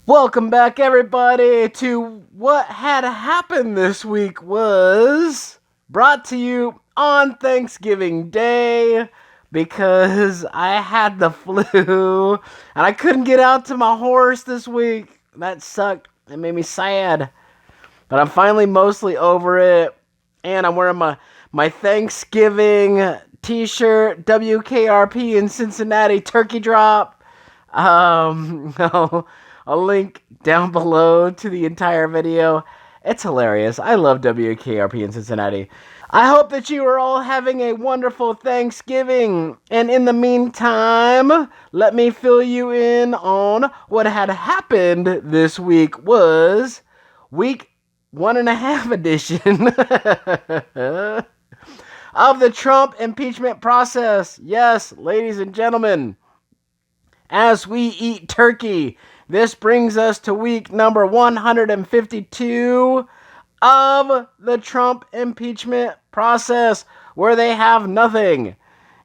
Welcome back, everybody, to What Had Happened This Week was brought to you on Thanksgiving Day because I had the flu and I couldn't get out to my horse this week. That sucked. It made me sad. But I'm finally mostly over it, and I'm wearing my Thanksgiving t-shirt, WKRP in Cincinnati turkey drop. I'll link down below to the entire video. It's hilarious. I love WKRP in Cincinnati. I hope that you are all having a wonderful Thanksgiving. And in the meantime, let me fill you in on what had happened this week was week 1.5 edition of the Trump impeachment process. Yes, ladies and gentlemen, as we eat turkey, this brings us to week number 152 of the Trump impeachment process, where they have nothing.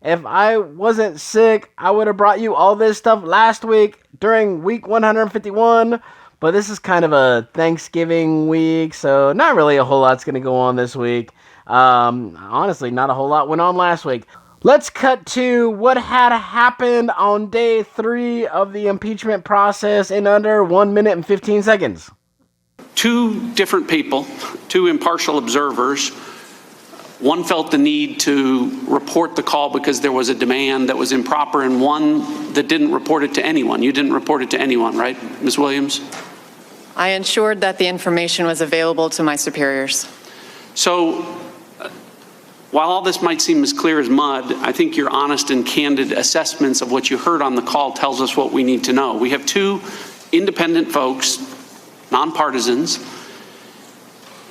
If I wasn't sick, I would have brought you all this stuff last week during week 151, but this is kind of a Thanksgiving week, so not really a whole lot's going to go on this week. Honestly, not a whole lot went on last week. Let's cut to what had happened on day 3 of the impeachment process in under 1 minute and 15 seconds. Two different people, two impartial observers. One felt the need to report the call because there was a demand that was improper, and one that didn't report it to anyone. You didn't report it to anyone, right, Ms. Williams? I ensured that the information was available to my superiors. So, while all this might seem as clear as mud, I think your honest and candid assessments of what you heard on the call tells us what we need to know. We have two independent folks, nonpartisans,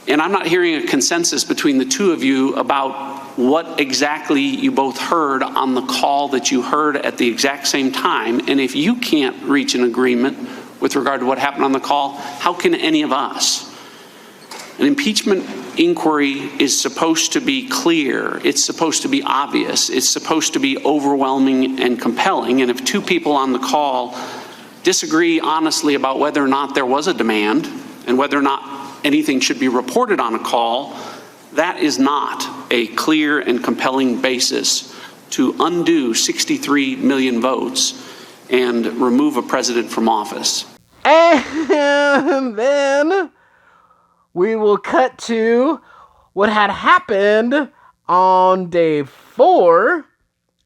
and I'm not hearing a consensus between the two of you about what exactly you both heard on the call that you heard at the exact same time. And if you can't reach an agreement with regard to what happened on the call, how can any of us? An impeachment inquiry is supposed to be clear. It's supposed to be obvious. It's supposed to be overwhelming and compelling. And if two people on the call disagree honestly about whether or not there was a demand and whether or not anything should be reported on a call, that is not a clear and compelling basis to undo 63 million votes and remove a president from office. And then we will cut to what had happened on day 4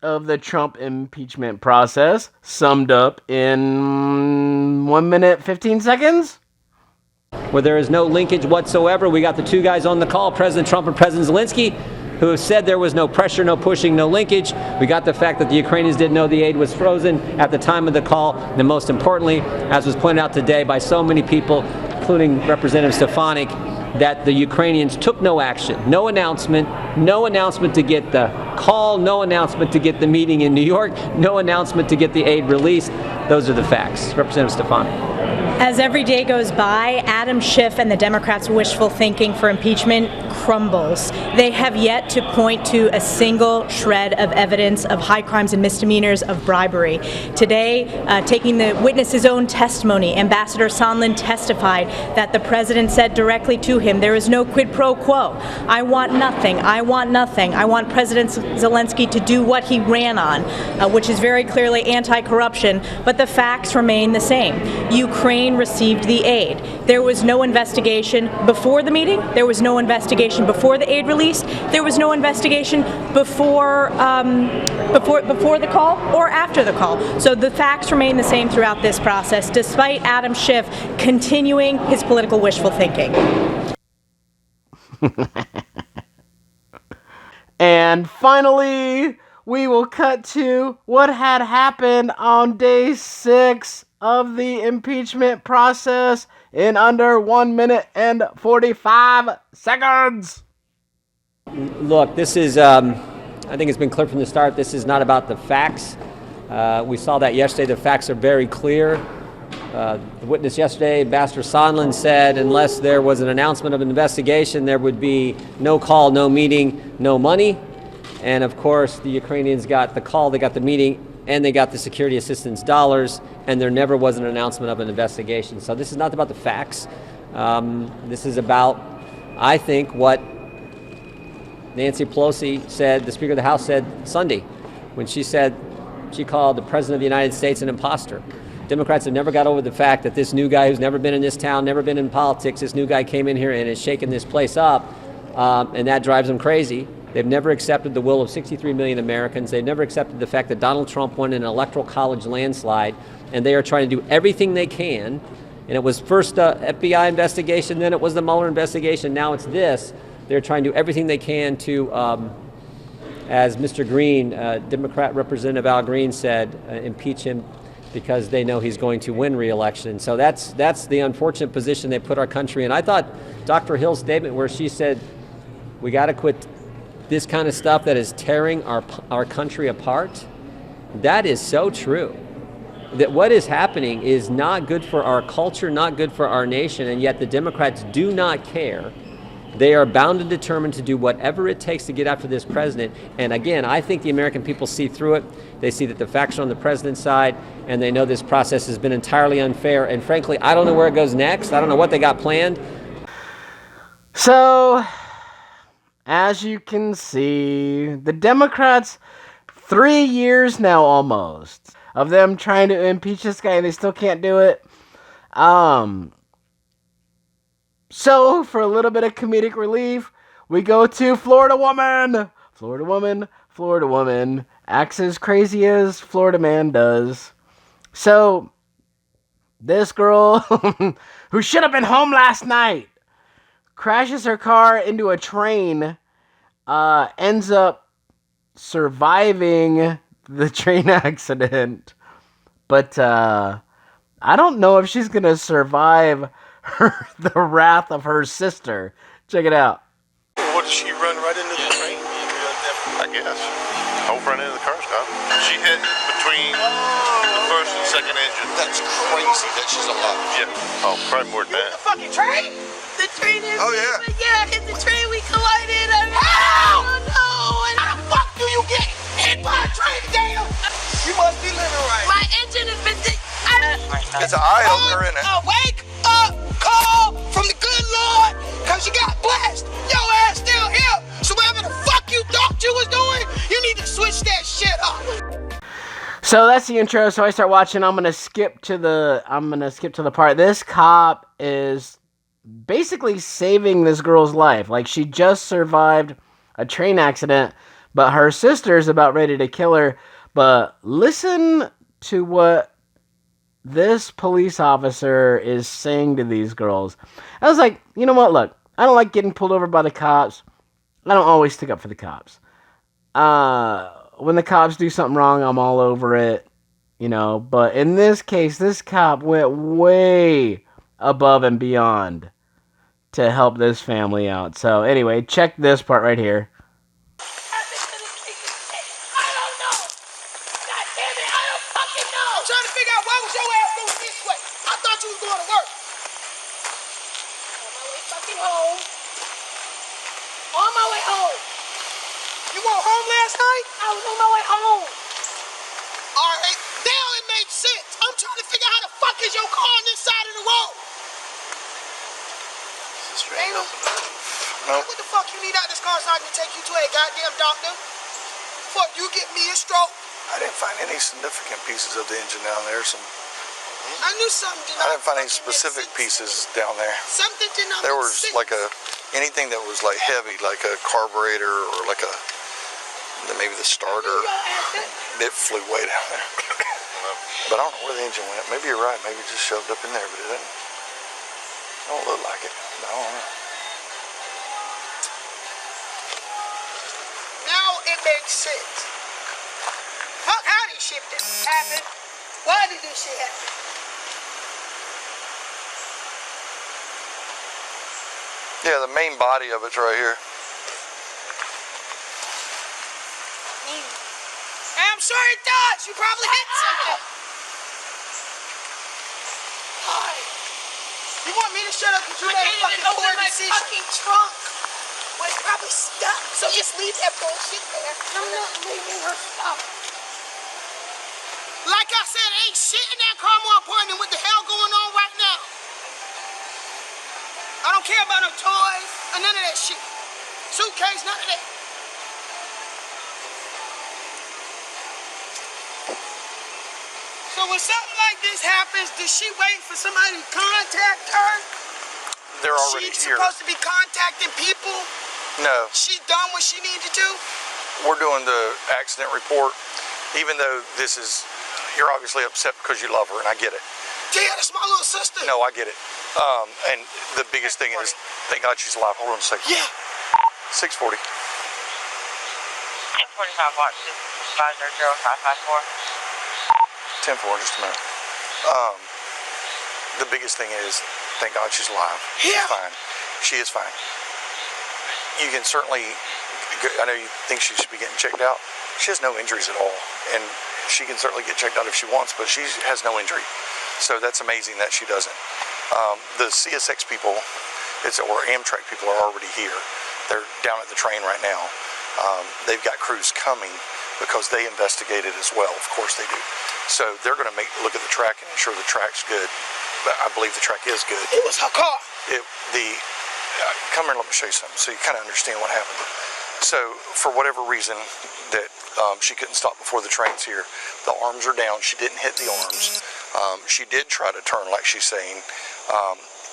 of the Trump impeachment process, summed up in 1 minute, 15 seconds. Where there is no linkage whatsoever. We got the two guys on the call, President Trump and President Zelensky, who have said there was no pressure, no pushing, no linkage. We got the fact that the Ukrainians didn't know the aid was frozen at the time of the call. And most importantly, as was pointed out today by so many people, including Representative Stefanik, that the Ukrainians took no action, no announcement to get the call, no announcement to get the meeting in New York, no announcement to get the aid released. Those are the facts. Representative Stefanik. As every day goes by, Adam Schiff and the Democrats' wishful thinking for impeachment crumbles. They have yet to point to a single shred of evidence of high crimes and misdemeanors of bribery. Today, taking the witness's own testimony, Ambassador Sondland testified that the president said directly to him, there is no quid pro quo. I want nothing. I want nothing. I want President Zelensky to do what he ran on, which is very clearly anti-corruption, but the facts remain the same. Ukraine received the aid. There was no investigation before the meeting. There was no investigation before the aid release. There was no investigation before the call or after the call. So the facts remain the same throughout this process, despite Adam Schiff continuing his political wishful thinking. And finally, we will cut to what had happened on day 6 of the impeachment process in under 1 minute and 45 seconds. Look, this is, I think it's been clear from the start, this is not about the facts. We saw that yesterday. The facts are very clear. The witness yesterday, Ambassador Sondland, said unless there was an announcement of an investigation, there would be no call, no meeting, no money. And of course, the Ukrainians got the call, they got the meeting, and they got the security assistance dollars, and there never was an announcement of an investigation. So this is not about the facts. This is about, I think, what Nancy Pelosi said, the Speaker of the House said Sunday, when she called the President of the United States an imposter. Democrats have never got over the fact that this new guy who's never been in this town, never been in politics, this new guy came in here and has shaken this place up, and that drives them crazy. They've never accepted the will of 63 million Americans. They've never accepted the fact that Donald Trump won an electoral college landslide, and they are trying to do everything they can. And it was first the FBI investigation, then it was the Mueller investigation, now it's this. They're trying to do everything they can to, as Mr. Green, Democrat Representative Al Green said, impeach him because they know he's going to win re-election. So that's the unfortunate position they put our country in. I thought Dr. Hill's statement where she said, we got to quit this kind of stuff that is tearing our country apart, that is so true. That what is happening is not good for our culture, not good for our nation, and yet the Democrats do not care. They are bound and determined to do whatever it takes to get after this president. And again, I think the American people see through it. They see that the facts are on the president's side, and they know this process has been entirely unfair. And frankly, I don't know where it goes next. I don't know what they got planned. So, as you can see, the Democrats, 3 years now almost, of them trying to impeach this guy, and they still can't do it. So, for a little bit of comedic relief, we go to Florida woman. Florida woman, Florida woman, acts as crazy as Florida man does. So, this girl, who should have been home last night, crashes her car into a train, ends up surviving the train accident. But, I don't know if she's gonna survive the wrath of her sister. Check it out. What, did she run right into the train? I guess. Whole front end of the car stopped. She hit between the first and second engine. That's crazy that she's alive. Yeah. Oh, probably more than that. The fucking train? The train is... Oh, yeah. Yeah, hit the train, we collided. Oh, no. How the fuck do you get hit by a train, damn? You must be living right. My engine has been... It's an eye-opener, isn't it? Wake up, call from the good Lord, because you got blessed. Your ass still here. So whatever the fuck you thought you was doing, you need to switch that shit up. So that's the intro. So I start watching. I'm gonna skip to the part. This cop is basically saving this girl's life. Like, she just survived a train accident, but her sister's about ready to kill her. But listen to what this police officer is saying to these girls. I was like, you know what? Look, I don't like getting pulled over by the cops. I don't always stick up for the cops. When the cops do something wrong, I'm all over it, you know. But in this case, this cop went way above and beyond to help this family out. So anyway, check this part right here. On my way home. You went home last night? I was on my way home. All right, now it makes sense. I'm trying to figure out how the fuck is your car on this side of the road? Straight Ain't Nope. What the fuck you need out this car so I can take you to a goddamn doctor? Fuck, you get me a stroke. I didn't find any significant pieces of the engine down there. I knew something did I not didn't find any fucking specific make sense. pieces down there. Something did not There make was sense. like anything that was like heavy, like a carburetor or like maybe the starter. It flew way down there. But I don't know where the engine went. Maybe you're right. Maybe it just shoved up in there, but it didn't. Don't look like it. But I don't know. Now it makes sense. Fuck, how did shit happen? Why did this shit happen? Yeah, the main body of it's right here. I'm sure it does. You probably hit something. Hi. You want me to shut up because you made a fucking poor decision? My fucking trunk was probably stuck. So just leave that bullshit there. I'm not leaving her stuff. said ain't shit in that car more important than what the hell going on right now. I don't care about no toys or none of that shit. Suitcase, none of that. So when something like this happens, does she wait for somebody to contact her? They're already She's here. supposed to be contacting people. No, She's done what she needed to do. we're doing the accident report, even though this is, you're obviously upset because you love her, and I get it. Yeah, that's my little sister. No, I get it. And the biggest thing is, thank God she's alive. Hold on a second. Yeah. 640. 45 watts, 500-554. 10-4, just a minute. The biggest thing is, thank God she's alive. Yeah. She's fine. She is fine. You can certainly, I know you think she should be getting checked out. She has no injuries at all. And she can certainly get checked out if she wants, but she has no injury. So that's amazing that she doesn't. The CSX people, or Amtrak people are already here. They're down at the train right now. They've got crews coming because they investigated as well. Of course they do. So they're going to look at the track and ensure the track's good. But I believe the track is good. It was her car. Come here, let me show you something so you kind of understand what happened. So for whatever reason that she couldn't stop before the train's here, the arms are down. She didn't hit the arms. She did try to turn like she's saying.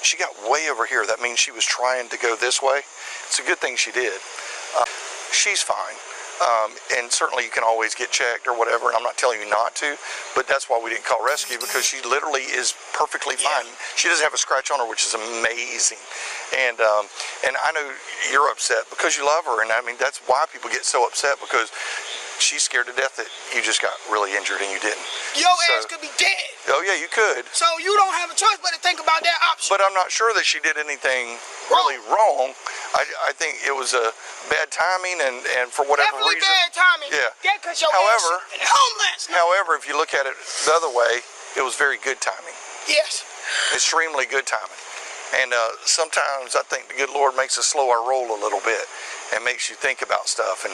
She got way over here. That means she was trying to go this way. It's a good thing she did. She's fine. And certainly you can always get checked or whatever, and I'm not telling you not to, but that's why we didn't call rescue, because she literally is perfectly fine. She doesn't have a scratch on her, which is amazing. And I know you're upset because you love her, and I mean, that's why people get so upset, because she's scared to death that you just got really injured and you didn't. Your ass could be dead. Oh yeah, you could. So you don't have a choice but to think about that option. But I'm not sure that she did anything really wrong. I think it was a bad timing, and for whatever Definitely reason. bad timing. Yeah. Yeah, because your However, ass been home last night. However, if you look at it the other way, it was very good timing. Yes. Extremely good timing. And sometimes I think the good Lord makes us slow our roll a little bit and makes you think about stuff. And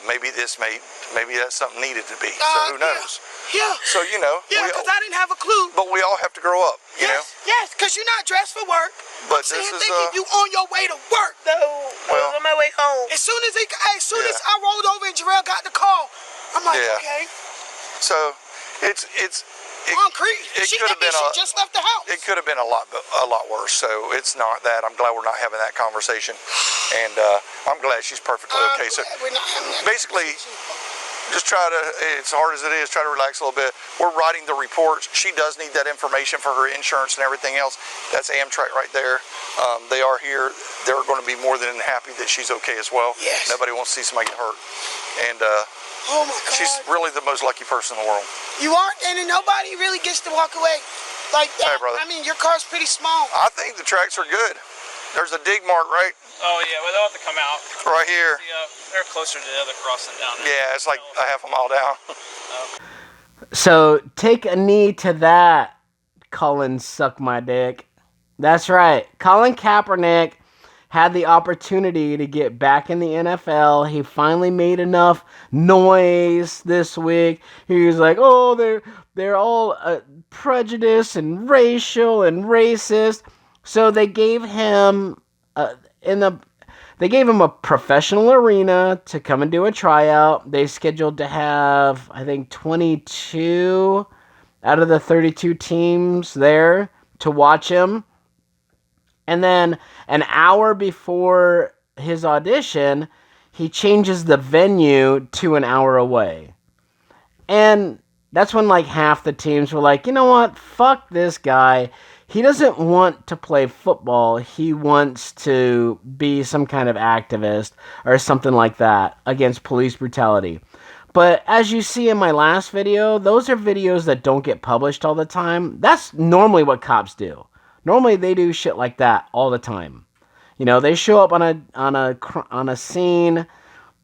maybe that's something needed to be. So who knows? Yeah. So, you know. Yeah, because I didn't have a clue. But we all have to grow up, you know. Yes, because you're not dressed for work. But I'm this is thinking you on your way to work. No, well, on my way home. As soon as I rolled over and Jarrell got the call, I'm like, okay. So it's Concrete. She just left the house. It could have been a lot worse. So it's not that. I'm glad we're not having that conversation, and I'm glad she's perfectly okay. So basically, just try to, as hard as it is, try to relax a little bit. We're writing the reports. She does need that information for her insurance and everything else. That's Amtrak right there. They are here. They're going to be more than happy that she's okay as well. Yes. Nobody wants to see somebody get hurt, and oh my God. she's really the most lucky person in the world. You are, and then nobody really gets to walk away like that. Hey, brother. I mean, your car's pretty small. I think the tracks are good. There's a dig mark, right? Oh yeah, well they'll have to come out. Right here. They're closer to the other crossing down there. Yeah, it's like a half a mile down. So take a knee to that, Colin suck my dick. That's right. Colin Kaepernick had the opportunity to get back in the NFL. He finally made enough noise this week. He was like, oh, they're all prejudiced and racial and racist. So they gave him they gave him a professional arena to come and do a tryout. They scheduled to have, I think, 22 out of the 32 teams there to watch him. And then an hour before his audition, he changes the venue to an hour away. And that's when like half the teams were like, you know what? Fuck this guy. He doesn't want to play football. He wants to be some kind of activist or something like that against police brutality. But as you see in my last video, those are videos that don't get published all the time. That's normally what cops do. Normally they do shit like that all the time. You know, they show up on a scene.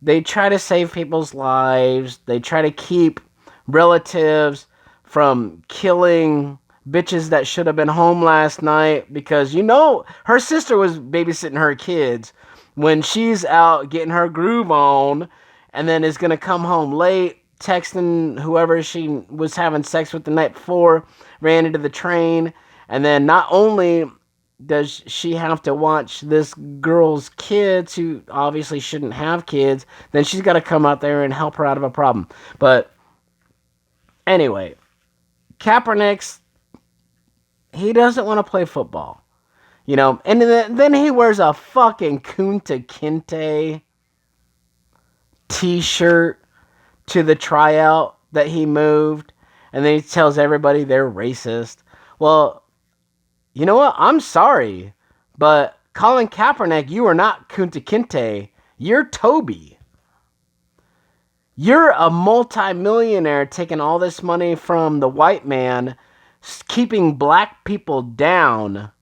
They try to save people's lives. They try to keep relatives from killing bitches that should have been home last night, because you know her sister was babysitting her kids when she's out getting her groove on, and then is going to come home late texting whoever she was having sex with the night before, ran into the train, and then not only does she have to watch this girl's kids, who obviously shouldn't have kids, then she's got to come out there and help her out of a problem. But anyway, Kaepernick's, he doesn't want to play football. You know, and then he wears a fucking Kunta Kinte t-shirt to the tryout that he moved, and then he tells everybody they're racist. Well, you know what? I'm sorry, but Colin Kaepernick, you are not Kunta Kinte. You're Toby. You're a multi-millionaire taking all this money from the white man, keeping black people down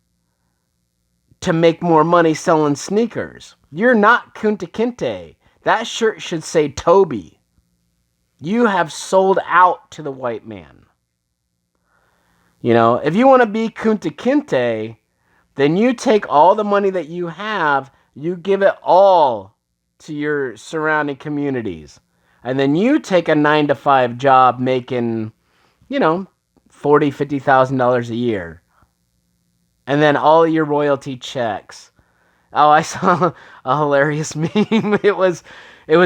to make more money selling sneakers. You're not Kunta Kinte. That shirt should say Toby. You have sold out to the white man. You know, if you want to be Kunta Kinte, then you take all the money that you have, you give it all to your surrounding communities. And then you take a 9-to-5 job making, you know, $40,000, $50,000 a year. And then all your royalty checks. Oh, I saw a hilarious meme. It was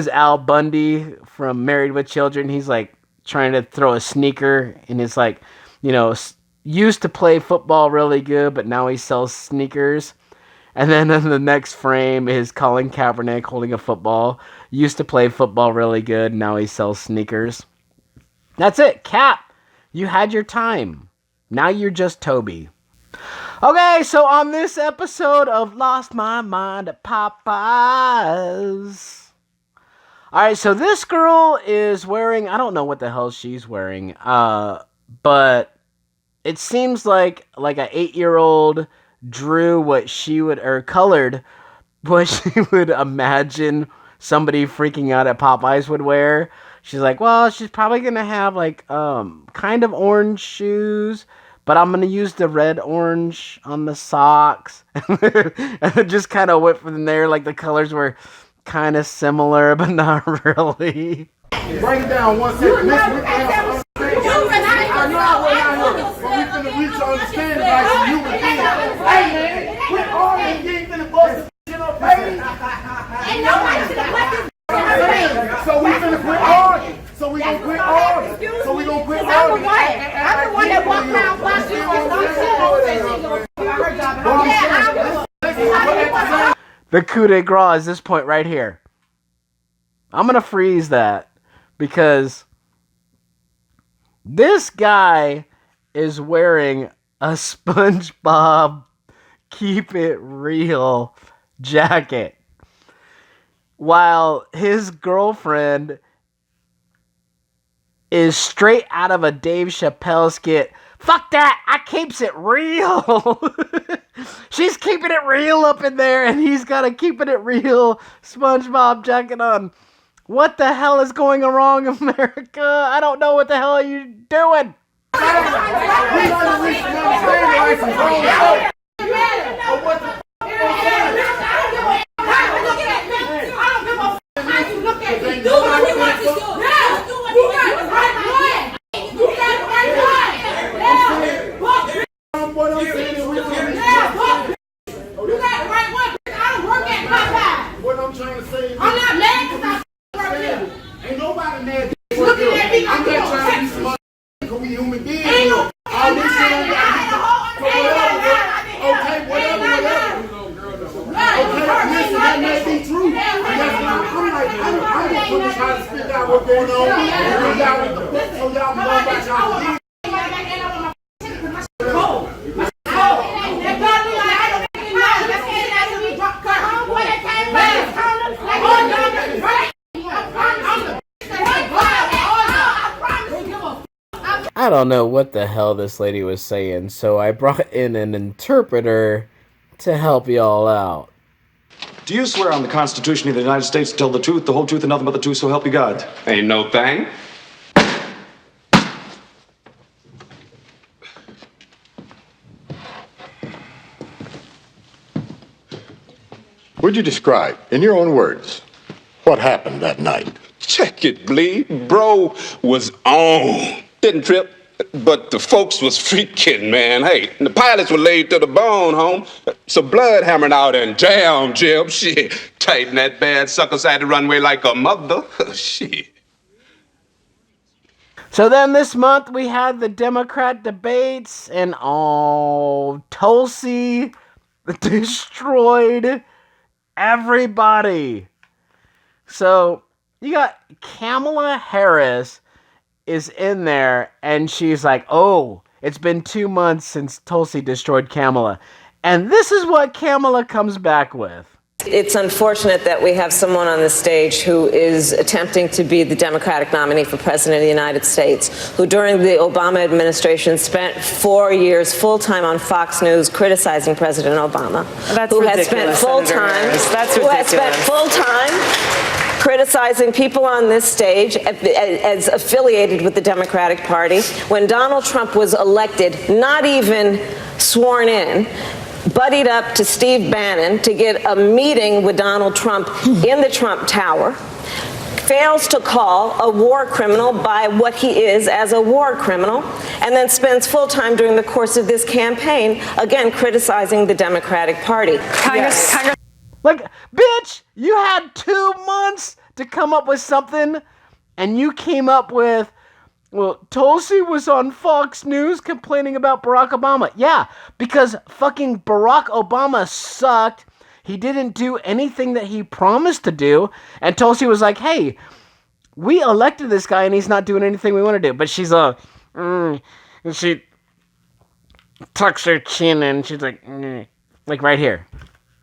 Al Bundy from Married with Children. He's like trying to throw a sneaker, and it's like, you know, used to play football really good, but now he sells sneakers. And then in the next frame is Colin Kaepernick holding a football. Used to play football really good, now he sells sneakers. That's it, Cap. You had your time. Now you're just Toby. Okay, so on this episode of Lost My Mind at Popeyes. Alright, so this girl is wearing, I don't know what the hell she's wearing, but it seems like an 8-year-old drew what she would, or colored what she would imagine somebody freaking out at Popeyes would wear. She's like, well, she's probably going to have like kind of orange shoes, but I'm going to use the red-orange on the socks. And it just kind of went from there. Like the colors were kind of similar, but not really. Break it down one second. I know I went out here, but we finna reach your understanding like some human beings. Hey man, quit arguing, you ain't finna bust this shit up, baby. Ain't nobody finna bust this shit. So we finna quit arguing. So we gonna quit arguing. So we gonna quit arguing. I'm the one that walked around black people. The coup de grace is this point right here. I'm gonna freeze that because this guy is wearing a SpongeBob Keep It Real jacket, while his girlfriend is straight out of a Dave Chappelle skit. Fuck that, I keeps it real. She's keeping it real up in there, and he's got a keeping it real SpongeBob jacket on. What the hell is going wrong, America? I don't know what the hell are you doing. What I'm trying to say is, I'm not mad because I'm ain't nobody mad. Looking at me, I'm not trying to be smart because we human beings. Ain't no all this shit on okay, whatever. Okay, listen, that may be true. I'm like, I'm just trying to figure out what's going on. And y'all with the book, so y'all know about y'all leave. I don't know what the hell this lady was saying, so I brought in an interpreter to help y'all out. Do you swear on the Constitution of the United States to tell the truth, the whole truth, and nothing but the truth, so help you God? Ain't no thing. Would you describe, in your own words, what happened that night? Check it, bleed. Bro was on. Didn't trip, but the folks was freaking, man. Hey, the pilots were laid to the bone, home. So blood hammering out and damn, Jim, shit. Tighten that bad sucker side the runway like a mother. Shit. So then this month we had the Democrat debates, and Tulsi destroyed everybody. So you got Kamala Harris is in there, and she's like, oh, it's been 2 months since Tulsi destroyed Kamala. And this is what Kamala comes back with. It's unfortunate that we have someone on the stage who is attempting to be the Democratic nominee for President of the United States, who during the Obama administration spent 4 years full-time on Fox News criticizing President Obama. That's who ridiculous, has spent full-time, That's who ridiculous. has spent full-time criticizing people on this stage as affiliated with the Democratic Party. When Donald Trump was elected, not even sworn in, buddied up to Steve Bannon to get a meeting with Donald Trump in the Trump Tower, fails to call a war criminal by what he is as a war criminal, and then spends full time during the course of this campaign, again, criticizing the Democratic Party. Congress. Like, bitch, you had 2 months to come up with something, and you came up with, well, Tulsi was on Fox News complaining about Barack Obama. Yeah, because fucking Barack Obama sucked. He didn't do anything that he promised to do. And Tulsi was like, hey, we elected this guy and he's not doing anything we want to do. But she's and she tucks her chin and she's like right here.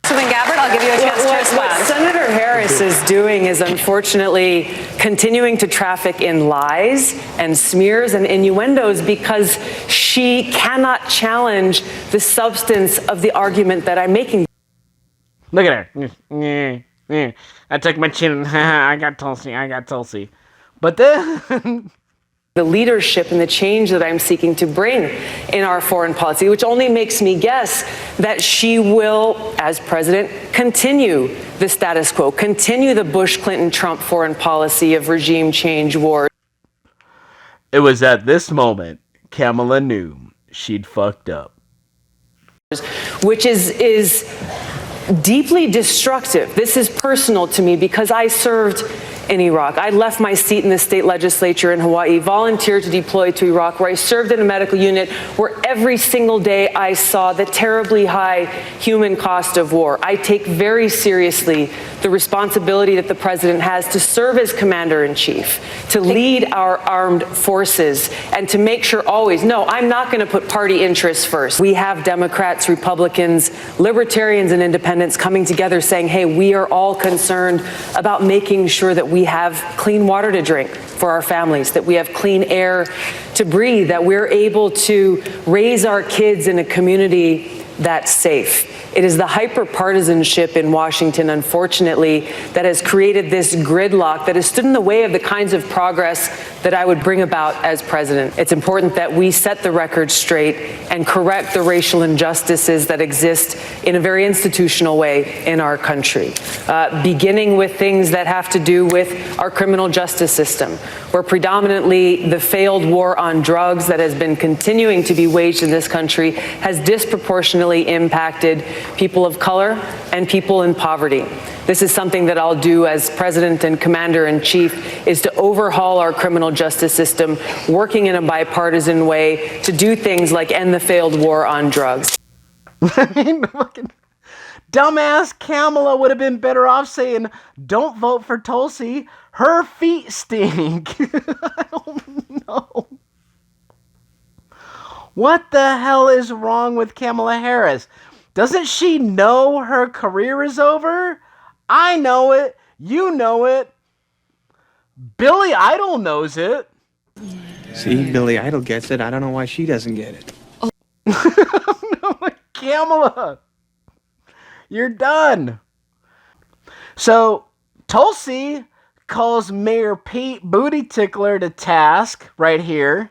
Councilman Gabbard, I'll give you a chance to respond. What Senator Harris is doing is unfortunately continuing to traffic in lies and smears and innuendos because she cannot challenge the substance of the argument that I'm making. Look at her. I took my chin. I got Tulsi. But then the leadership and the change that I'm seeking to bring in our foreign policy, which only makes me guess that she will, as president, continue the status quo, continue the Bush-Clinton-Trump foreign policy of regime change wars. It was at this moment Kamala knew she'd fucked up. Which is deeply destructive. This is personal to me because I served in Iraq. I left my seat in the state legislature in Hawaii, volunteered to deploy to Iraq, where I served in a medical unit where every single day I saw the terribly high human cost of war. I take very seriously the responsibility that the president has to serve as commander-in-chief, to lead our armed forces, and to make sure always, no, I'm not going to put party interests first. We have Democrats, Republicans, libertarians, and independents coming together saying, hey, we are all concerned about making sure that we have clean water to drink for our families, that we have clean air to breathe, that we're able to raise our kids in a community that's safe. It is the hyper-partisanship in Washington, unfortunately, that has created this gridlock that has stood in the way of the kinds of progress that I would bring about as president. It's important that we set the record straight and correct the racial injustices that exist in a very institutional way in our country, beginning with things that have to do with our criminal justice system, where predominantly the failed war on drugs that has been continuing to be waged in this country has disproportionately impacted people of color and people in poverty. This is something that I'll do as president and commander-in-chief, is to overhaul our criminal justice system, working in a bipartisan way to do things like end the failed war on drugs. I mean, fucking dumbass Kamala would have been better off saying, don't vote for Tulsi. Her feet stink. I don't know. What the hell is wrong with Kamala Harris? Doesn't she know her career is over? I know it. You know it. Billy Idol knows it. See, Billy Idol gets it. I don't know why she doesn't get it. No, Kamala, you're done. So, Tulsi calls Mayor Pete Booty Tickler to task right here.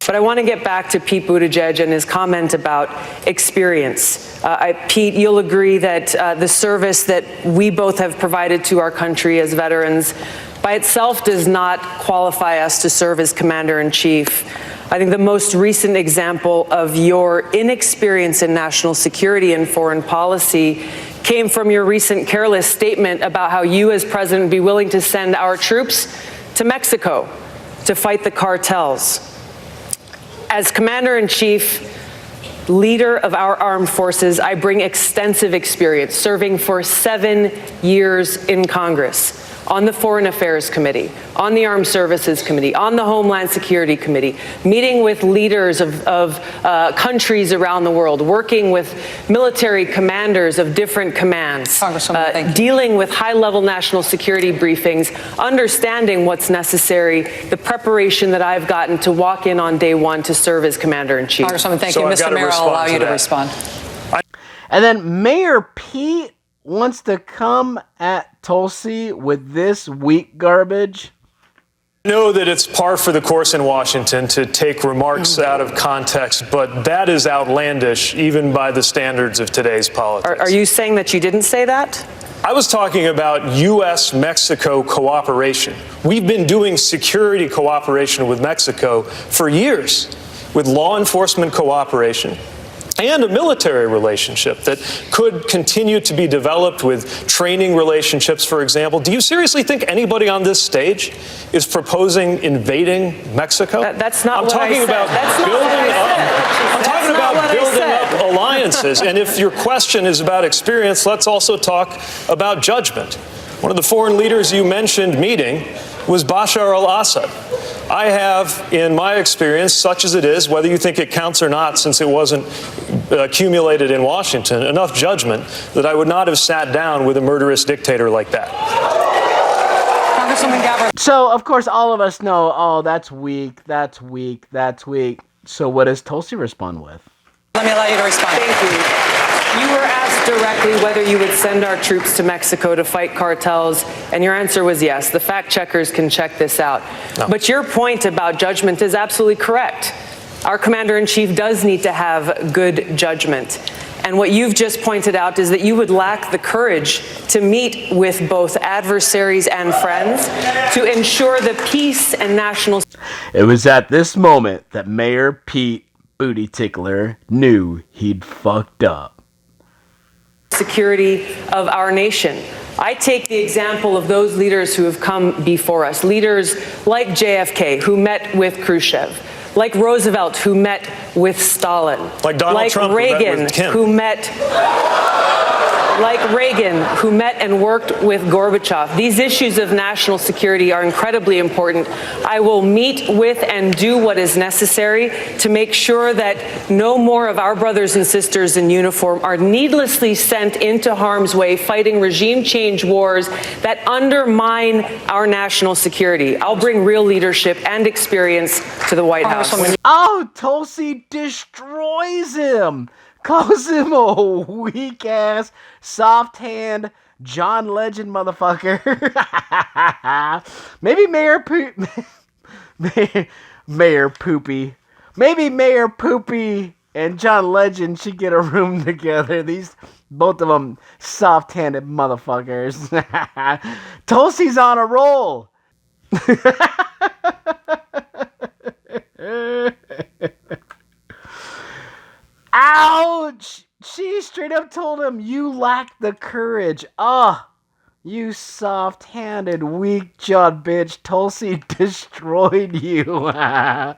But I want to get back to Pete Buttigieg and his comment about experience. Pete, you'll agree that the service that we both have provided to our country as veterans by itself does not qualify us to serve as commander-in-chief. I think the most recent example of your inexperience in national security and foreign policy came from your recent careless statement about how you as president would be willing to send our troops to Mexico to fight the cartels. As commander-in-chief, leader of our armed forces, I bring extensive experience serving for 7 years in Congress, on the Foreign Affairs Committee, on the Armed Services Committee, on the Homeland Security Committee, meeting with leaders of countries around the world, working with military commanders of different commands, dealing with high-level national security briefings, understanding what's necessary, the preparation that I've gotten to walk in on day one to serve as commander-in-chief. Congresswoman, thank you. Mr. Mayor, I'll allow you to respond. And then Mayor Pete wants to come at Tulsi with this weak garbage. I know that it's par for the course in Washington to take remarks out of context, but that is outlandish even by the standards of today's politics. Are you saying that you didn't say that? I was talking about U.S.-Mexico cooperation. We've been doing security cooperation with Mexico for years, with law enforcement cooperation and a military relationship that could continue to be developed with training relationships, for example. Do you seriously think anybody on this stage is proposing invading Mexico? That's not I'm what I talking said. about That's not building what I up. said. I'm talking about building up alliances. And if your question is about experience, let's also talk about judgment. One of the foreign leaders you mentioned meeting was Bashar al-Assad. I have, in my experience, such as it is, whether you think it counts or not, since it wasn't accumulated in Washington, enough judgment that I would not have sat down with a murderous dictator like that. So, of course, all of us know, oh, that's weak, that's weak, that's weak. So what does Tulsi respond with? Let me allow you to respond. Thank you. You were asked directly whether you would send our troops to Mexico to fight cartels, and your answer was yes. The fact checkers can check this out. No. But your point about judgment is absolutely correct. Our commander-in-chief does need to have good judgment. And what you've just pointed out is that you would lack the courage to meet with both adversaries and friends to ensure the peace and national... It was at this moment that Mayor Pete Booty Tickler knew he'd fucked up. Security of our nation. I take the example of those leaders who have come before us, leaders like JFK, who met with Khrushchev, like Roosevelt, who met with Stalin, like Donald Trump, Reagan, who met and worked with Gorbachev. These issues of national security are incredibly important. I will meet with and do what is necessary to make sure that no more of our brothers and sisters in uniform are needlessly sent into harm's way fighting regime change wars that undermine our national security. I'll bring real leadership and experience to the White House. Oh, Tulsi destroys him. Calls him a weak-ass, soft-hand, John Legend motherfucker. Maybe Mayor Poopy. Maybe Mayor Poopy and John Legend should get a room together. Both of them soft-handed motherfuckers. Tulsi's on a roll. Ouch! She straight up told him, you lack the courage. You soft-handed, weak-jawed bitch. Tulsi destroyed you. I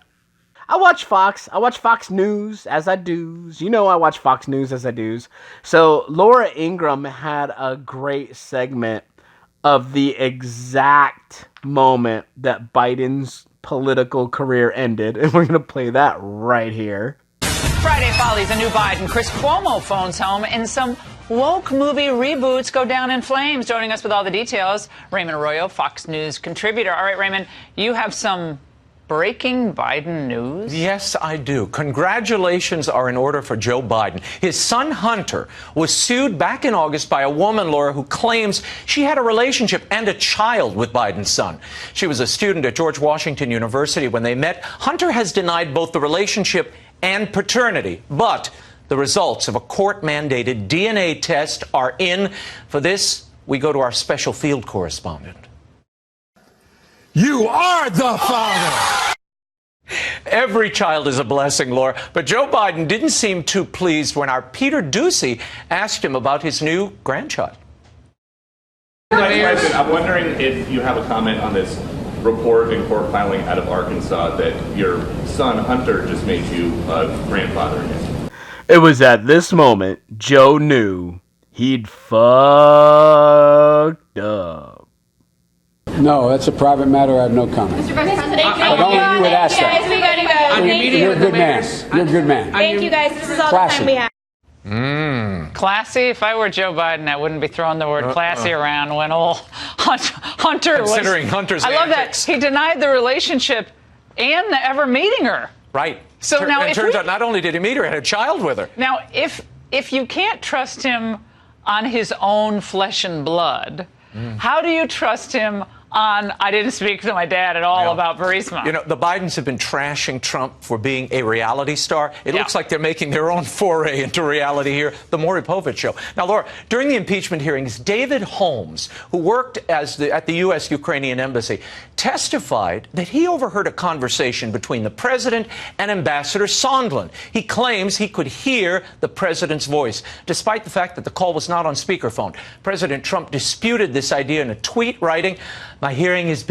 watch Fox. I watch Fox News as I do's. You know I watch Fox News as I do's. So Laura Ingraham had a great segment of the exact moment that Biden's political career ended. And we're going to play that right here. Friday follies, a new Biden. Chris Cuomo phones home, and some woke movie reboots go down in flames. Joining us with all the details, Raymond Arroyo, Fox News contributor. All right, Raymond, you have some breaking Biden news? Yes, I do. Congratulations are in order for Joe Biden. His son Hunter was sued back in August by a woman, Laura, who claims she had a relationship and a child with Biden's son. She was a student at George Washington University when they met. Hunter has denied both the relationship and paternity, but the results of a court-mandated DNA test are in. For this, we go to our special field correspondent. You are the father. Every child is a blessing, Laura. But Joe Biden didn't seem too pleased when our Peter Ducey asked him about his new grandchild. Vice President, I'm wondering if you have a comment on this report in court filing out of Arkansas that your son Hunter just made you a grandfather again. It was at this moment Joe knew he'd fucked up. No, that's a private matter. I have no comment. Mr. Vice President, But only you would ask that. we gotta go. You're a good man. You're a good man. Thank you guys. This is all the time we have. Classy. If I were Joe Biden, I wouldn't be throwing the word classy around when old Hunter was. Considering Hunter's I love antics. that. He denied the relationship and ever meeting her. Right. So now it if turns out not only did he meet her, he had a child with her. Now, if you can't trust him on his own flesh and blood, how do you trust him on, I didn't speak to my dad at all about Burisma? You know, the Bidens have been trashing Trump for being a reality star. It looks like they're making their own foray into reality here, the Maury Povich Show. Now, Laura, during the impeachment hearings, David Holmes, who worked at the U.S.-Ukrainian embassy, testified that he overheard a conversation between the president and Ambassador Sondland. He claims he could hear the president's voice, despite the fact that the call was not on speakerphone. President Trump disputed this idea in a tweet, writing, "My hearing has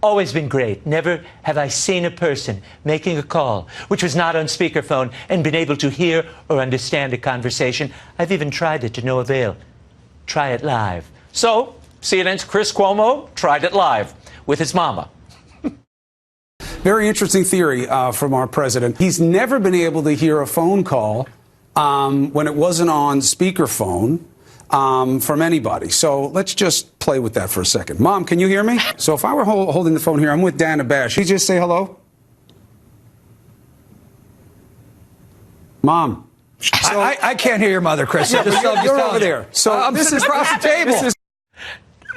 always been great. Never have I seen a person making a call which was not on speakerphone and been able to hear or understand a conversation. I've even tried it to no avail. Try it live." So, CNN's Chris Cuomo tried it live with his mama. Very interesting theory from our president. He's never been able to hear a phone call when it wasn't on speakerphone from anybody. So let's just play with that for a second. Mom, can you hear me? So if I were holding the phone here, I'm with Dan Abash. Can you just say hello? Mom. So, I can't hear your mother, Chris. Yeah, you're over there. So I'm this sitting is across the table.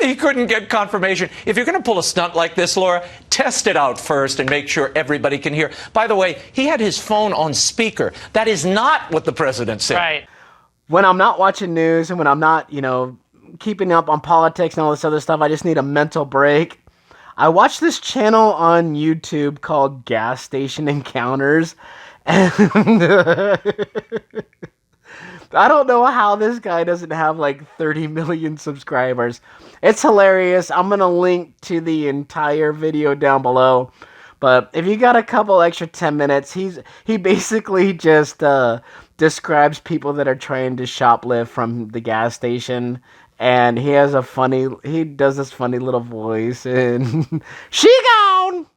He couldn't get confirmation. If you're going to pull a stunt like this, Laura, test it out first and make sure everybody can hear. By the way, he had his phone on speaker. That is not what the president said. Right. When I'm not watching news and when I'm not, keeping up on politics and all this other stuff, I just need a mental break. I watch this channel on YouTube called Gas Station Encounters. And I don't know how this guy doesn't have like 30 million subscribers. It's hilarious. I'm going to link to the entire video down below. But if you got a couple extra 10 minutes, he basically just describes people that are trying to shoplift from the gas station. And he does this funny little voice and she gone.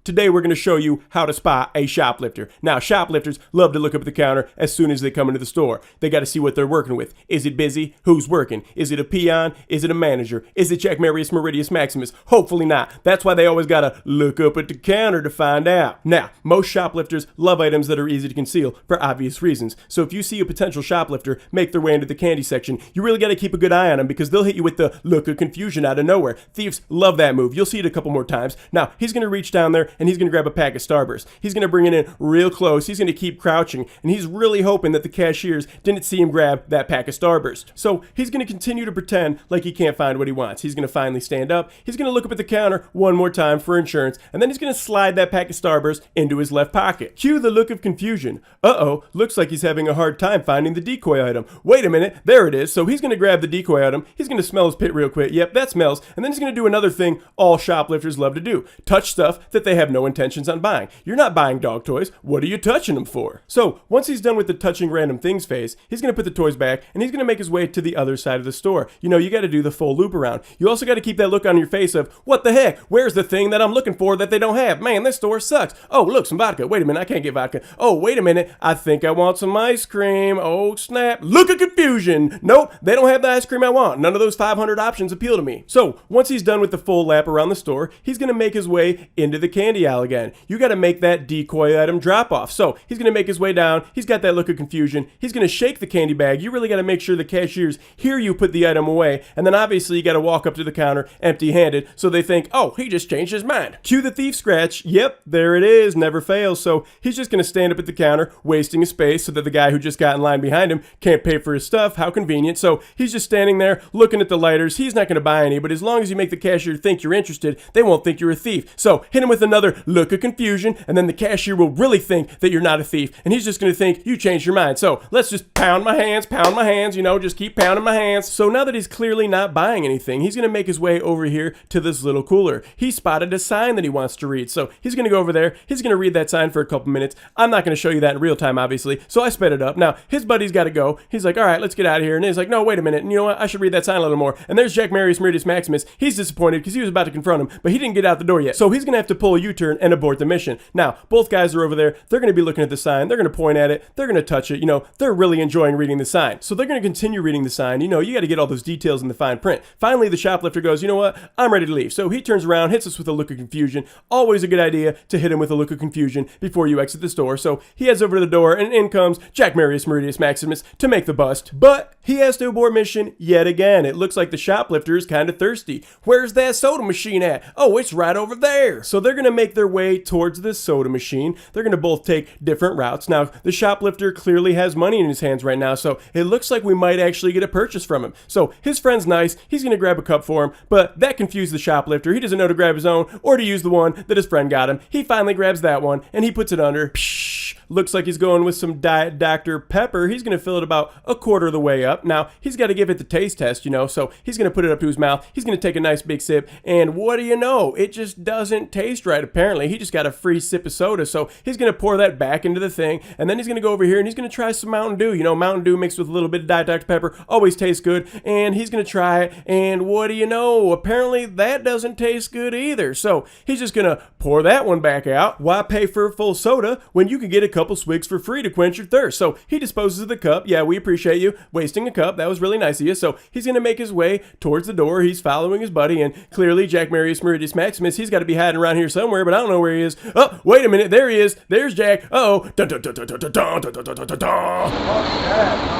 Today we're going to show you how to spot a shoplifter. Now, shoplifters love to look up at the counter as soon as they come into the store. They got to see what they're working with. Is it busy? Who's working? Is it a peon? Is it a manager? Is it Jack Marius Meridius Maximus? Hopefully not. That's why they always got to look up at the counter to find out. Now, most shoplifters love items that are easy to conceal for obvious reasons. So if you see a potential shoplifter make their way into the candy section, you really got to keep a good eye on them because they'll hit you with the look of confusion out of nowhere. Thieves love that move. You'll see it a couple more times. Now, he's going to reach down there and he's going to grab a pack of Starburst. He's going to bring it in real close. He's going to keep crouching, and he's really hoping that the cashiers didn't see him grab that pack of Starburst. So he's going to continue to pretend like he can't find what he wants. He's going to finally stand up. He's going to look up at the counter one more time for insurance, and then he's going to slide that pack of Starburst into his left pocket. Cue the look of confusion. Uh-oh, looks like he's having a hard time finding the decoy item. Wait a minute, there it is. So he's going to grab the decoy item. He's going to smell his pit real quick. Yep, that smells. And then he's going to do another thing all shoplifters love to do. Touch stuff that they have no intentions on buying. You're not buying dog toys. What are you touching them for? So once he's done with the touching random things phase, he's going to put the toys back and he's going to make his way to the other side of the store. You got to do the full loop around. You also got to keep that look on your face of, what the heck? Where's the thing that I'm looking for that they don't have? Man, this store sucks. Oh, look, some vodka. Wait a minute, I can't get vodka. Oh, wait a minute, I think I want some ice cream. Oh, snap. Look at confusion. Nope, they don't have the ice cream I want. None of those 500 options appeal to me. So once he's done with the full lap around the store, he's going to make his way into the candy candy aisle again. You got to make that decoy item drop off. So he's going to make his way down. He's got that look of confusion. He's going to shake the candy bag. You really got to make sure the cashiers hear you put the item away. And then obviously you got to walk up to the counter empty-handed so they think, oh, he just changed his mind. Cue the thief scratch. Yep, there it is. Never fails. So he's just going to stand up at the counter, wasting his space so that the guy who just got in line behind him can't pay for his stuff. How convenient. So he's just standing there looking at the lighters. He's not going to buy any, but as long as you make the cashier think you're interested, they won't think you're a thief. So hit him with another look of confusion, and then the cashier will really think that you're not a thief, and he's just going to think you changed your mind. So let's just pound my hands, you know, just keep pounding my hands. So now that he's clearly not buying anything, he's going to make his way over here to this little cooler. He spotted a sign that he wants to read, so he's going to go over there. He's going to read that sign for a couple minutes. I'm not going to show you that in real time, obviously, so I sped it up. Now, his buddy's got to go. He's like, all right, let's get out of here. And he's like, no, wait a minute. And you know what? I should read that sign a little more. And there's Jack Marius Meridius Maximus. He's disappointed because he was about to confront him, but he didn't get out the door yet. So he's going to have to pull a U-turn and abort the mission. Now, both guys are over there. They're going to be looking at the sign. They're going to point at it. They're going to touch it. You know, they're really enjoying reading the sign. So they're going to continue reading the sign. You know, you got to get all those details in the fine print. Finally, the shoplifter goes, you know what? I'm ready to leave. So he turns around, hits us with a look of confusion. Always a good idea to hit him with a look of confusion before you exit the store. So he heads over to the door, and in comes Jack Marius Meridius Maximus to make the bust. But he has to abort mission yet again. It looks like the shoplifter is kind of thirsty. Where's that soda machine at? Oh, it's right over there. So they're going to make their way towards this soda machine. They're going to both take different routes. Now, the shoplifter clearly has money in his hands right now, so it looks like we might actually get a purchase from him. So his friend's nice. He's going to grab a cup for him, but that confused the shoplifter. He doesn't know to grab his own or to use the one that his friend got him. He finally grabs that one, and he puts it under. Psh, looks like he's going with some Diet Dr. Pepper. He's going to fill it about a quarter of the way up. Now, he's got to give it the taste test, you know, so he's going to put it up to his mouth. He's going to take a nice big sip, and what do you know? It just doesn't taste right, apparently. He just got a free sip of soda, so he's going to pour that back into the thing, and then he's going to go over here, and he's going to try some Mountain Dew. You know, Mountain Dew mixed with a little bit of Diet Dr. Pepper always tastes good, and he's going to try it, and what do you know? Apparently, that doesn't taste good either, so he's just going to pour that one back out. Why pay for a full soda when you can get a couple swigs for free to quench your thirst? So he disposes of the cup. Yeah, we appreciate you wasting a cup. That was really nice of you. So he's going to make his way towards the door. He's following his buddy, and clearly Jack Marius Meridius Maximus, he's got to be hiding around here somewhere, but I don't know where he is. Oh, wait a minute. There he is. There's Jack. Uh-oh. Dun, dun, dun, dun, dun, dun, dun, dun, dun, dun, dun, dun.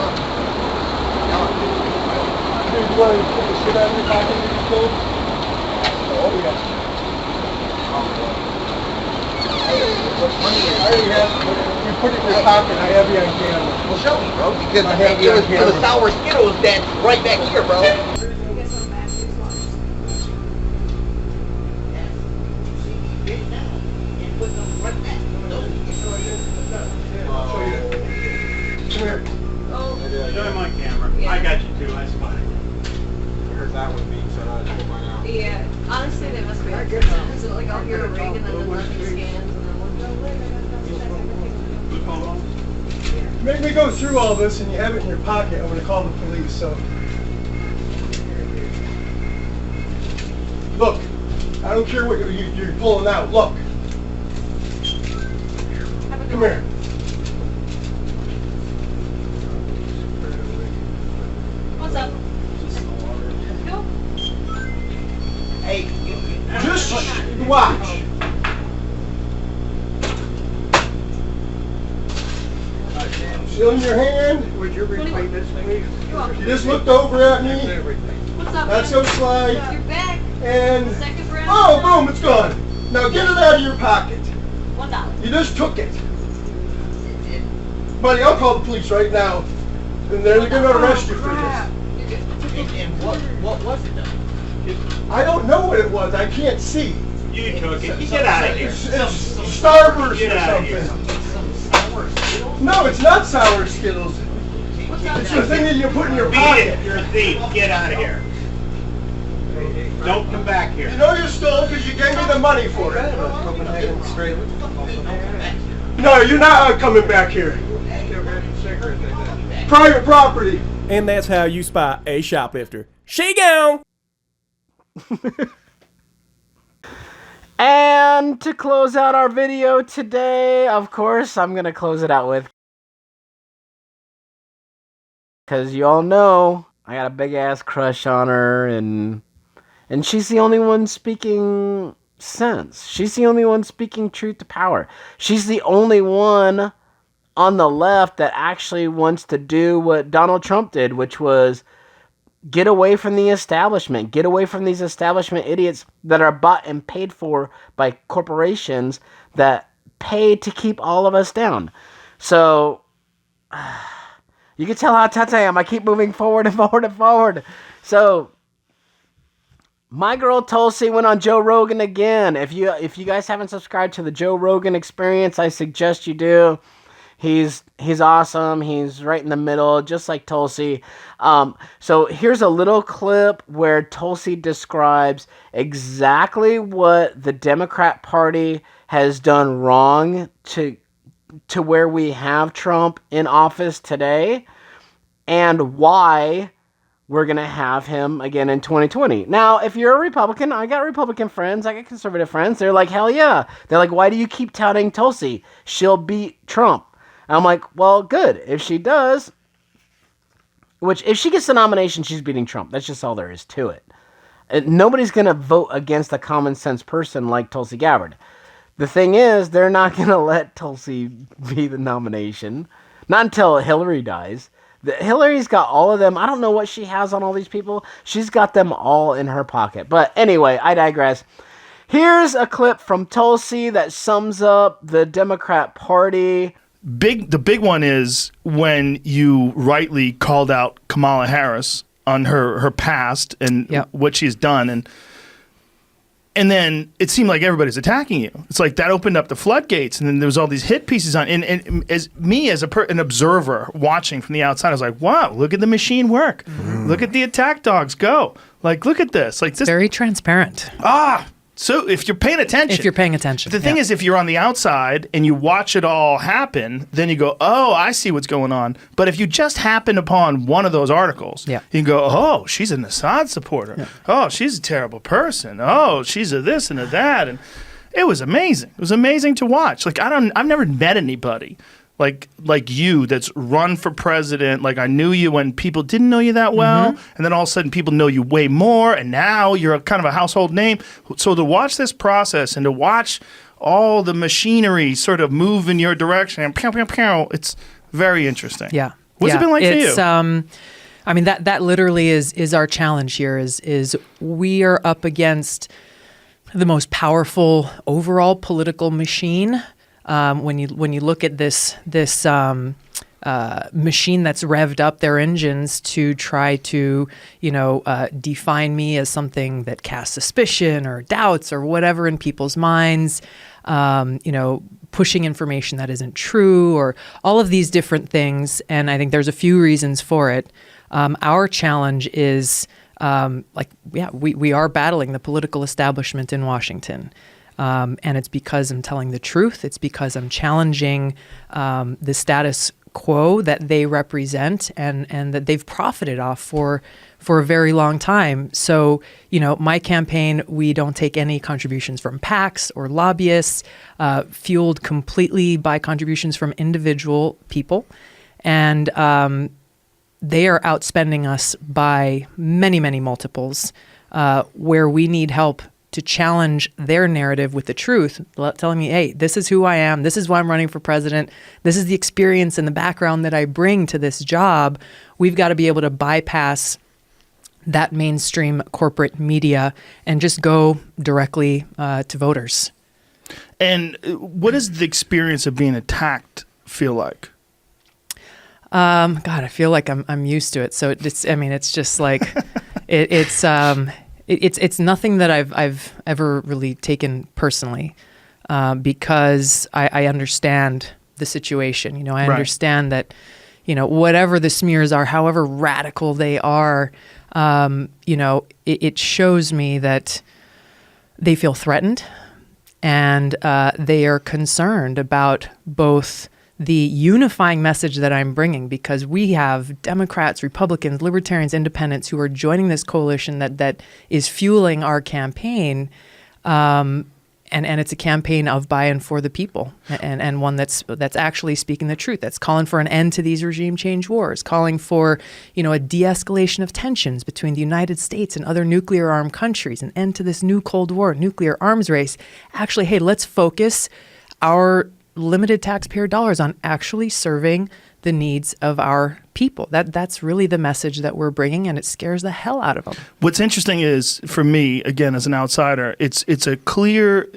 You put it in your pocket, I have you on camera. Well, show me, bro, because it was sour Skittles that's right back here, bro. Come here. Show him on camera. Yeah. I got you too, that's fine. I heard that one being said out of my mouth. Yeah, honestly, they must be. So like I'll hear a ring and then nothing scans and then Make me go through all this and you have it in your pocket. I'm going to call the police. So, look, I don't care what you're pulling out. Look, come here. What's up? Go. Hey, Just watch. Still in your hand. Would you replay this, please? You just looked over at me. What's up? That's so slide. You're back. And Second round. oh, boom, it's gone. Now get it out of your pocket. $1. You just took it. Buddy, I'll call the police right now. And they're going to arrest you for this. and what was it though? I don't know what it was. I can't see. You took it. You get out of here. It's Starburst Get out or of here. something. No, it's not sour Skittles. It's the thing that you put in your Beat pocket. it. You're a thief. Get out of here. Don't come back here. You know you stole because you gave me the money for it. No, you're not coming back here. Private property. And that's how you spot a shoplifter. She gone! And to close out our video today, of course, I'm going to close it out with, because you all know I got a big ass crush on her, and she's the only one speaking sense. She's the only one speaking truth to power. She's the only one on the left that actually wants to do what Donald Trump did, which was get away from the establishment. Get away from these establishment idiots that are bought and paid for by corporations that pay to keep all of us down. So, you can tell how tense I am. I keep moving forward and forward and forward. So, my girl Tulsi went on Joe Rogan again. If you guys haven't subscribed to the Joe Rogan Experience, I suggest you do. He's awesome. He's right in the middle, just like Tulsi. So here's a little clip where Tulsi describes exactly what the Democrat Party has done wrong to where we have Trump in office today, and why we're going to have him again in 2020. Now, if you're a Republican, I got Republican friends, I got conservative friends. They're like, hell yeah. They're like, why do you keep touting Tulsi? She'll beat Trump. And I'm like, well, good. If she does, which if she gets the nomination, she's beating Trump. That's just all there is to it. Nobody's going to vote against a common sense person like Tulsi Gabbard. The thing is, they're not going to let Tulsi be the nomination. Not until Hillary dies. Hillary's got all of them. I don't know what she has on all these people. She's got them all in her pocket. But anyway, I digress. Here's a clip from Tulsi that sums up the Democrat Party. The big one is when you rightly called out Kamala Harris on her past and what she's done, and then it seemed like everybody's attacking you. It's like that opened up the floodgates, and then there was all these hit pieces on. And as me as an observer watching from the outside, I was like, "Wow, look at the machine work! Look at the attack dogs go! Like, look at this! Like this, very transparent." So if you're paying attention. The thing is, if you're on the outside and you watch it all happen, then you go, oh, I see what's going on. But if you just happen upon one of those articles, you can go, oh, she's an Assad supporter. Yeah. Oh, she's a terrible person. Oh, she's a this and a that. And it was amazing. It was amazing to watch. Like, I've never met anybody like you that's run for president. Like, I knew you when people didn't know you that well, and then all of a sudden people know you way more, and now you're a kind of a household name. So to watch this process and to watch all the machinery sort of move in your direction and pew, pew, pew, it's very interesting. Yeah. What's it been like for you? I mean, that literally is our challenge here is we are up against the most powerful overall political machine. When you look at this machine that's revved up their engines to try to define me as something that casts suspicion or doubts or whatever in people's minds, pushing information that isn't true or all of these different things, and I think there's a few reasons for it. Our challenge is we are battling the political establishment in Washington. And it's because I'm telling the truth. It's because I'm challenging the status quo that they represent and that they've profited off for a very long time. So, my campaign, we don't take any contributions from PACs or lobbyists, fueled completely by contributions from individual people. And they are outspending us by many, many multiples, where we need help to challenge their narrative with the truth, telling me, hey, this is who I am. This is why I'm running for president. This is the experience and the background that I bring to this job. We've got to be able to bypass that mainstream corporate media and just go directly to voters. And what does the experience of being attacked feel like? God, I feel like I'm used to it. So it's just like It's nothing that I've ever really taken personally, because I understand the situation. I understand that, whatever the smears are, however radical they are, it shows me that they feel threatened and they are concerned about both the unifying message that I'm bringing, because we have Democrats, Republicans, Libertarians, Independents who are joining this coalition that is fueling our campaign. And And it's a campaign of, by, and for the people, and one that's actually speaking the truth. That's calling for an end to these regime change wars, calling for, a de-escalation of tensions between the United States and other nuclear armed countries, an end to this new Cold War, nuclear arms race. Actually, hey, let's focus our limited taxpayer dollars on actually serving the needs of our people. That's really the message that we're bringing, and it scares the hell out of them. What's interesting is, for me, again, as an outsider, it's a clear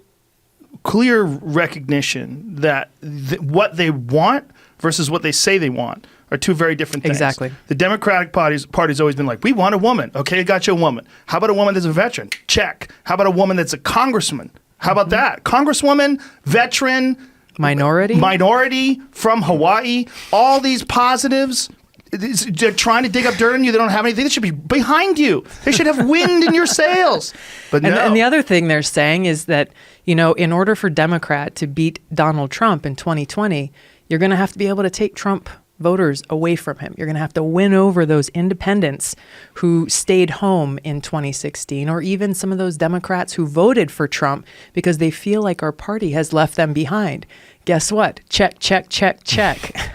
recognition that what they want versus what they say they want are two very different things. Exactly. The Democratic Party's always been like, we want a woman. Okay, I got you a woman. How about a woman that's a veteran? Check. How about a woman that's a congressman? How about that? Congresswoman, veteran, minority from Hawaii, all these positives. They're trying to dig up dirt on you. They don't have anything. They should be behind you. They should have wind in your sails. But no. And the other thing they're saying is that, in order for Democrat to beat Donald Trump in 2020, you're going to have to be able to take Trump voters away from him. You're going to have to win over those independents who stayed home in 2016, or even some of those Democrats who voted for Trump because they feel like our party has left them behind. Guess what? Check, check, check, check.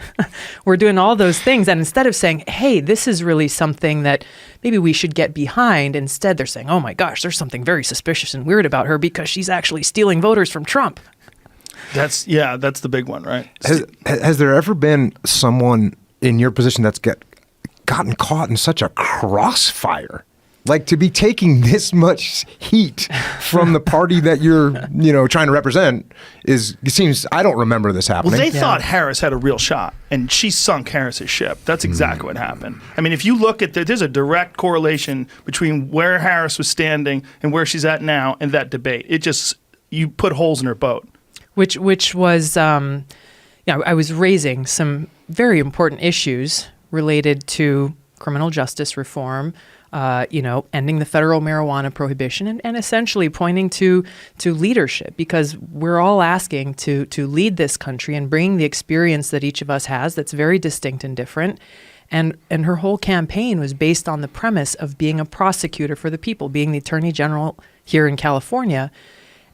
We're doing all those things. And instead of saying, hey, this is really something that maybe we should get behind, instead they're saying, oh my gosh, there's something very suspicious and weird about her because she's actually stealing voters from Trump. That's the big one, right? Has there ever been someone in your position that's gotten caught in such a crossfire? Like, to be taking this much heat from the party that you're, trying to represent it seems, I don't remember this happening. Well, they thought Harris had a real shot, and she sunk Harris's ship. That's exactly what happened. I mean, if you look at there's a direct correlation between where Harris was standing and where she's at now in that debate. You put holes in her boat. Which was, I was raising some very important issues related to criminal justice reform, ending the federal marijuana prohibition, and essentially pointing to leadership, because we're all asking to lead this country and bring the experience that each of us has that's very distinct and different. And her whole campaign was based on the premise of being a prosecutor for the people, being the attorney general here in California.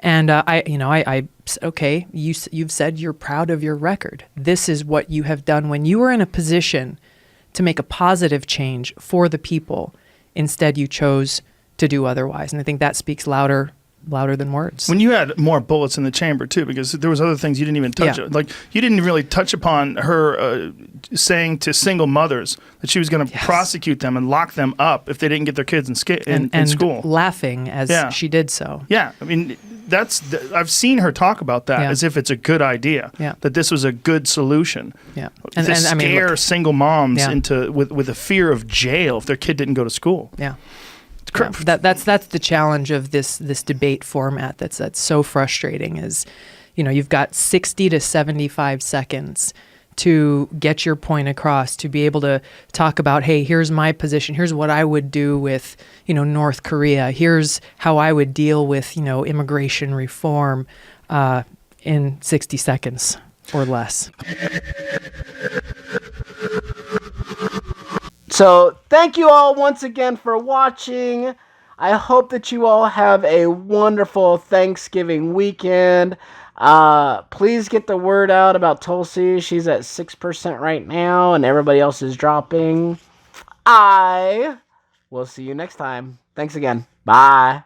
And I said, okay, you've said you're proud of your record. This is what you have done when you were in a position to make a positive change for the people. Instead, you chose to do otherwise. And I think that speaks louder than words. When you had more bullets in the chamber, too, because there was other things you didn't even touch. Like, you didn't really touch upon her saying to single mothers that she was going to prosecute them and lock them up if they didn't get their kids in school. Laughing as she did so. Yeah. I mean, I've seen her talk about that as if it's a good idea, that this was a good solution. Yeah. And scare single moms into with a fear of jail if their kid didn't go to school. Yeah. That's the challenge of this debate format that's so frustrating is, you've got 60 to 75 seconds to get your point across, to be able to talk about, hey, here's my position, here's what I would do with, North Korea, here's how I would deal with, immigration reform in 60 seconds or less. So thank you all once again for watching. I hope that you all have a wonderful Thanksgiving weekend. Please get the word out about Tulsi. She's at 6% right now, and everybody else is dropping. I will see you next time. Thanks again. Bye.